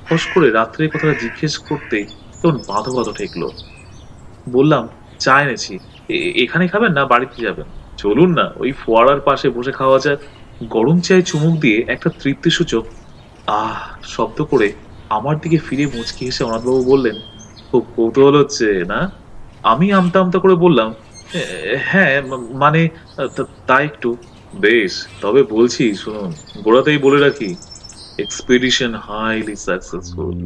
ফস করে রাত্রের কথাটা জিজ্ঞেস করতে কেমন বাঁধো বাঁধো ঠেকলো। বললাম, চা এনেছি। এখানে খাবেন না বাড়িতে যাবেন? চলুন না, ওই ফোয়ারার পাশে বসে খাওয়া যাক। গরম চায়ে চুমুক দিয়ে একটা তৃপ্তিসূচক আহ শব্দ করে আমার দিকে ফিরে মুচকি হেসে অনাথবাবু বললেন, খুব কৌতূহল হচ্ছে না? আমি আমতা আমতা করে বললাম, "এ, হ্যাঁ মানে তা একটু।" বেশ, তবে বলছি শুনুন, গোড়াতেই বলে রাখি, এক্সপেডিশন হাইলি সাকসেসফুল।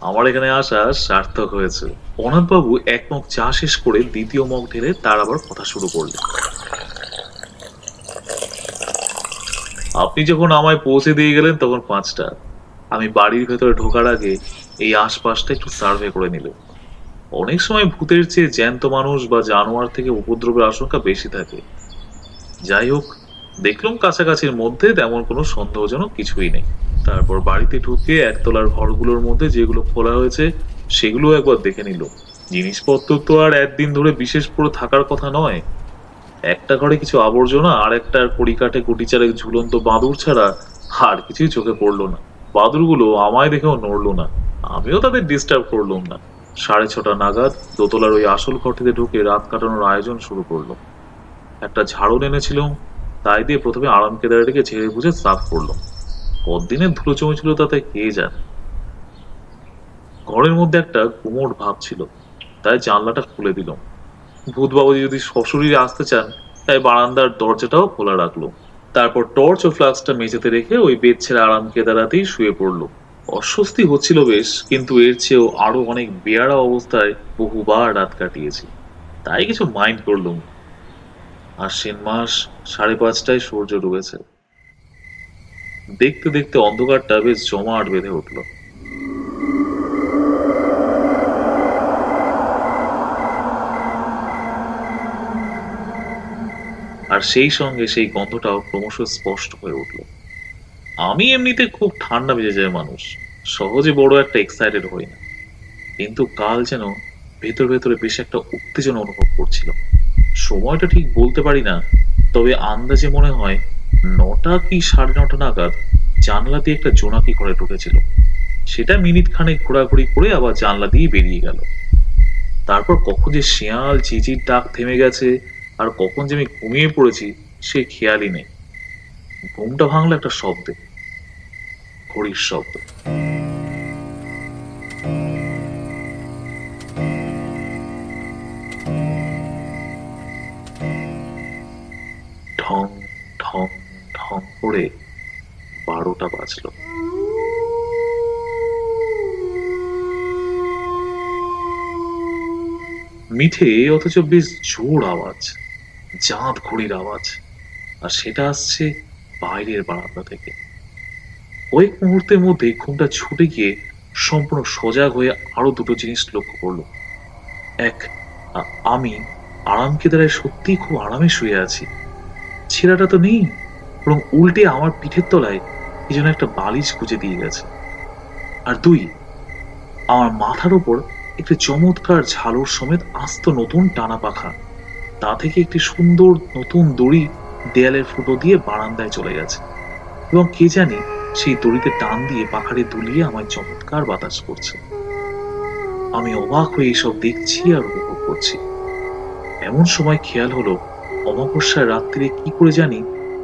আমার এখানে আসা সার্থক হয়েছে। অনাথবাবু এক মগ চা শেষ করে দ্বিতীয় মগ ঢেলে তার আবার কথা শুরু করলেন। আপনি যখন আমায় পৌঁছে দিয়ে গেলেন তখন 5টা। আমি বাড়ির ভেতরে ঢোকার আগে এই আশপাশটা একটু সার্ভে করে নিলেন। অনেক সময় ভূতের চেয়ে জ্যান্ত মানুষ বা জানোয়ার থেকে উপদ্রবের আশঙ্কা বেশি থাকে। যাই হোক, দেখলাম কাছাকাছির মধ্যে তেমন কোনো সন্দেহজনক কিছুই নেই। তারপর বাড়িতে ঢুকে একতলার ঘরগুলোর মধ্যে যেগুলো খোলা হয়েছে সেগুলো একবার দেখে নিল। জিনিসপত্র তো আর একদিন ধরে বিশেষ করে থাকার কথা নয়। একটা ঘরে কিছু আবর্জনা আর একটার কড়িকাঠে গুটি চারেক ঝুলন্ত বাদুড় ছাড়া আর কিছুই চোখে পড়লো না। বাদুড়গুলো আমায় দেখেও নড়লো না, আমিও তাদের ডিস্টার্ব করলাম না। 6:30 নাগাদ দোতলার ওই আসল ঘরটিতে ঢুকে রাত কাটানোর আয়োজন শুরু করলো। একটা ঝাড়ু এনেছিলাম, তাই দিয়ে প্রথমে আরাম কেদারাটিকে ঝেড়ে বুঝে সাফ করলো। কতদিনের ধুলো জমেছিল তাতে কে জানে। ঘরের মধ্যে একটা গুমোট ভাব ছিল, তাই জানলাটা খুলে দিলাম। ভূত বাবাজি যদি সশরীরে আসতে চান, তাই বারান্দার দরজাটাও খোলা রাখলো। তারপর টর্চ ও ফ্লাক্সটা মেঝেতে রেখে ওই বেদ ছেড়ে আরাম কেদারাতেই শুয়ে পড়লো। অস্বস্তি হচ্ছিল বেশ, কিন্তু এর চেয়েও আরো অনেক বেয়ারা অবস্থায় বহুবার রাত কাটিয়েছি, তাই কিছু মাইন্ড করলুম। আশ্বিন মাস, 5:30টায় সূর্য ডুবেছে। দেখতে দেখতে অন্ধকারটা বেশ জমাট বেঁধে উঠল। আর সেই সঙ্গে সেই গন্ধটাও ক্রমশ স্পষ্ট হয়ে উঠল। আমি এমনিতে খুব ঠান্ডা মেজাজের মানুষ, সহজে বড় একটা এক্সাইটেড হই না, কিন্তু কাল যেন ভেতর ভেতরে বেশ একটা উত্তেজনা অনুভব করছিল। সময়টা ঠিক বলতে পারি না, তবে আন্দাজে মনে হয় 9টা কি 9:30 নাগাদ জানলা দিয়ে একটা জোনাকি ঘরে ঢুকেছিল। সেটা মিনিট খানেক ঘোরাঘুরি করে আবার জানলা দিয়ে বেরিয়ে গেল। তারপর কখন যে শিয়াল ঝিঝির ডাক থেমে গেছে আর কখন যে আমি ঘুমিয়ে পড়েছি সে খেয়ালই নেই। ঘুমটা ভাঙলো একটা শব্দে, ঘড়ির শব্দ। ঢং ঢং ঢং করে 12টা বাজলো। মিঠে অথচ বেশ জোর আওয়াজ, জাঁত ঘড়ির আওয়াজ, আর সেটা আসছে বাইরের বারান্দা থেকে। কয়েক মুহূর্তের মধ্যে ঘুমটা ছুটে গিয়ে সম্পূর্ণ সজাগ হয়ে আরো দুটো জিনিস লক্ষ্য করলো। এক, আমি আরাম কেদারায় সত্যিই খুব আরামে শুয়ে আছি। ছেঁড়াটা তো নেই, বরং উল্টে আমার পিঠের তলায় কি যেন একটা বালিশ গুজে দিয়ে গেছে। আর দুই, আমার মাথার উপর একটি চমৎকার ঝালর সমেত আস্ত নতুন টানা পাখা, তা থেকে একটি সুন্দর নতুন দড়ি দেয়ালের ফুটো দিয়ে বারান্দায় চলে গেছে, এবং কে জানি সেই দড়িতে টান দিয়ে পাখারে দুলিয়ে আমায় চমৎকার বাতাস করছে। আমি অবাক হয়ে এইসব দেখছি আর উপভোগ করছি। এমন সময় খেয়াল হলো, অমাবস্যার রাত্রিরে কি করে জানি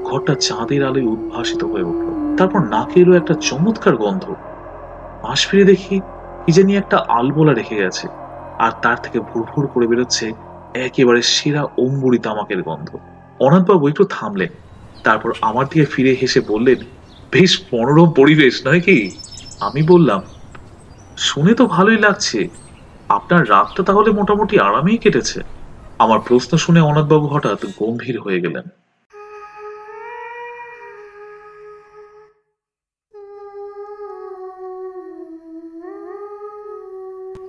ঘরটা চাঁদের আলোয় উদ্ভাসিত হয়ে উঠল। তারপর নাকে এলো একটা চমৎকার গন্ধ। পাশ ফিরে দেখি কি জানি একটা আলবোলা রেখে গেছে, আর তার থেকে ভুরভুর করে বেরোচ্ছে একেবারে সেরা অম্বুরি তামাকের গন্ধ। অনাথবাবু একটু থামলেন, তারপর আমার দিকে ফিরে হেসে বললেন, বেশ মনোরম পরিবেশ নয় কি? আমি বললাম, শুনে তো ভালোই লাগছে। আপনার রাতটা তাহলে মোটামুটি আরামেই কেটেছে? আমার প্রশ্ন শুনে অনাথবাবু হঠাৎ গম্ভীর হয়ে গেলেন।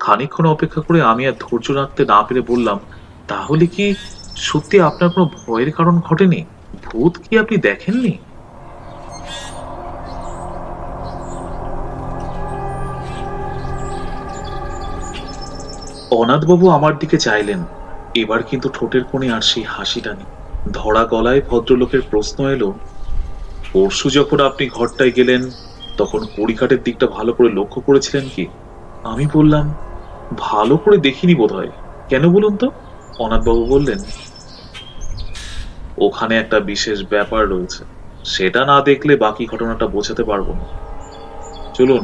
খানিকক্ষণ অপেক্ষা করে আমি আর ধৈর্য রাখতে না পেরে বললাম, তাহলে কি সত্যি আপনার কোনো ভয়ের কারণ ঘটেনি? ভূত কি আপনি দেখেননি? অনাথবাবু আমার দিকে চাইলেন। এবার কিন্তু ঠোঁটের কোণে আর সেই হাসিটা নেই, ধরা গলায় ভদ্রলোকের প্রশ্ন এলো, পরশু যখন আপনি ঘরটায় গেলেন তখন কড়িকাঠের দিকটা ভালো করে লক্ষ্য করেছিলেন কি? আমি বললাম, ভালো করে দেখিনি বোধহয়। কেন বলুন তো? অনাথবাবু বললেন, ওখানে একটা বিশেষ ব্যাপার রয়েছে, সেটা না দেখলে বাকি ঘটনাটা বোঝাতে পারবো না। চলুন